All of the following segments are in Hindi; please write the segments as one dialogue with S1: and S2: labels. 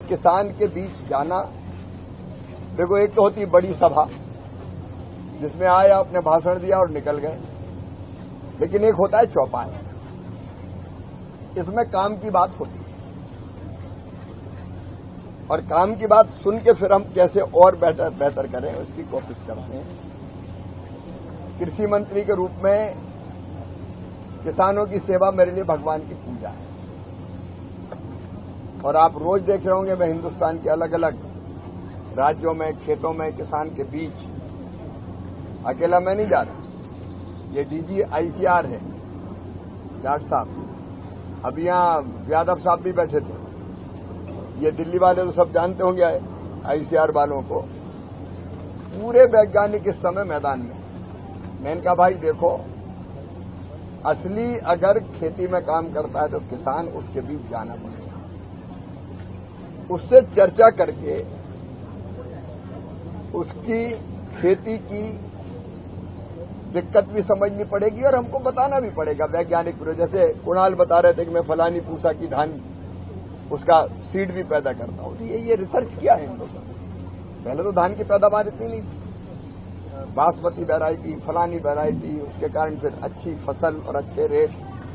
S1: किसान के बीच जाना, देखो एक तो होती है बड़ी सभा जिसमें आए आपने भाषण दिया और निकल गए, लेकिन एक होता है चौपाल, इसमें काम की बात होती है और काम की बात सुन के फिर हम कैसे और बेहतर करें उसकी कोशिश करते हैं। कृषि मंत्री के रूप में किसानों की सेवा मेरे लिए भगवान की पूजा है और आप रोज देख रहे होंगे मैं हिंदुस्तान के अलग अलग राज्यों में खेतों में किसान के बीच अकेला मैं नहीं जा रहा। ये डीजी आईसीआर है जाट साहब, अभी यहां यादव साहब भी बैठे थे, ये दिल्ली वाले तो सब जानते होंगे आईसीआर वालों को। पूरे वैज्ञानिक इस समय मैदान में, मैंने कहा भाई देखो असली अगर खेती में काम करता है तो किसान उसके बीच जाना पड़ेगा, उससे चर्चा करके उसकी खेती की दिक्कत भी समझनी पड़ेगी और हमको बताना भी पड़ेगा वैज्ञानिक। जैसे कुणाल बता रहे थे कि मैं फलानी पूसा की धान उसका सीड भी पैदा करता हूं, तो ये रिसर्च किया है इन लोगों ने। पहले तो धान की पैदावार इतनी नहीं थी, बासमती वैरायटी फलानी वैरायटी, उसके कारण फिर अच्छी फसल और अच्छे रेट।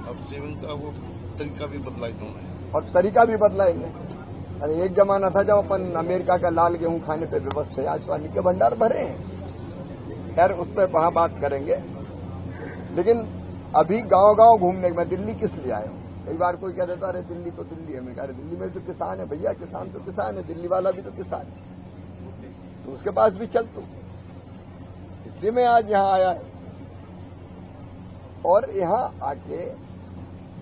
S2: अब सेवन का वो तरीका भी बदला इन्होंने
S1: और तरीका भी बदला इन्हें। अरे एक जमाना था जब अपन अमेरिका का लाल गेहूं खाने पे विवश थे, आज तो अन्न के भंडार भरे हैं। खैर उस पर वहां बात करेंगे, लेकिन अभी गांव गांव घूमने में दिल्ली किस लिए आए हो? कई बार कोई कह देता अरे दिल्ली तो दिल्ली है, मैं कह रहे दिल्ली में तो किसान है भैया, किसान तो किसान है, दिल्ली वाला भी तो किसान है, तो उसके पास भी चल तू। इसलिए मैं आज यहां आया है और यहां आके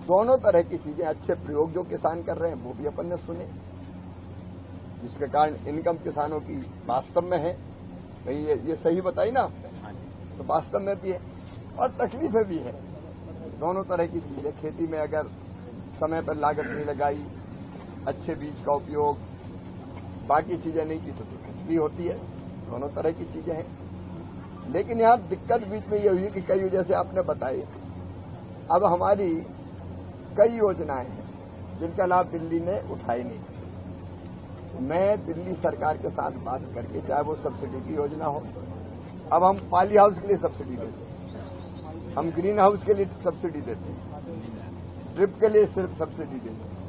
S1: दोनों तरह की चीजें, अच्छे प्रयोग जो किसान कर रहे हैं वो भी अपन ने सुने, जिसके कारण इनकम किसानों की वास्तव में है, कहीं ये सही बताई ना आपने, तो वास्तव में भी है और तकलीफें भी है। दोनों तरह की चीजें, खेती में अगर समय पर लागत नहीं लगाई, अच्छे बीज का उपयोग, बाकी चीजें नहीं की तो दिक्कत भी होती है। दोनों तरह की चीजें हैं, लेकिन यहां दिक्कत बीच में ये हुई कि कई जैसे आपने बताई, अब हमारी कई योजनाएं हैं जिनका लाभ दिल्ली ने उठाई नहीं। मैं दिल्ली सरकार के साथ बात करके, चाहे वो सब्सिडी की योजना हो, अब हम पाली हाउस के लिए सब्सिडी देते हैं, हम ग्रीन हाउस के लिए सब्सिडी देते हैं, ड्रिप के लिए सिर्फ सब्सिडी देते हैं,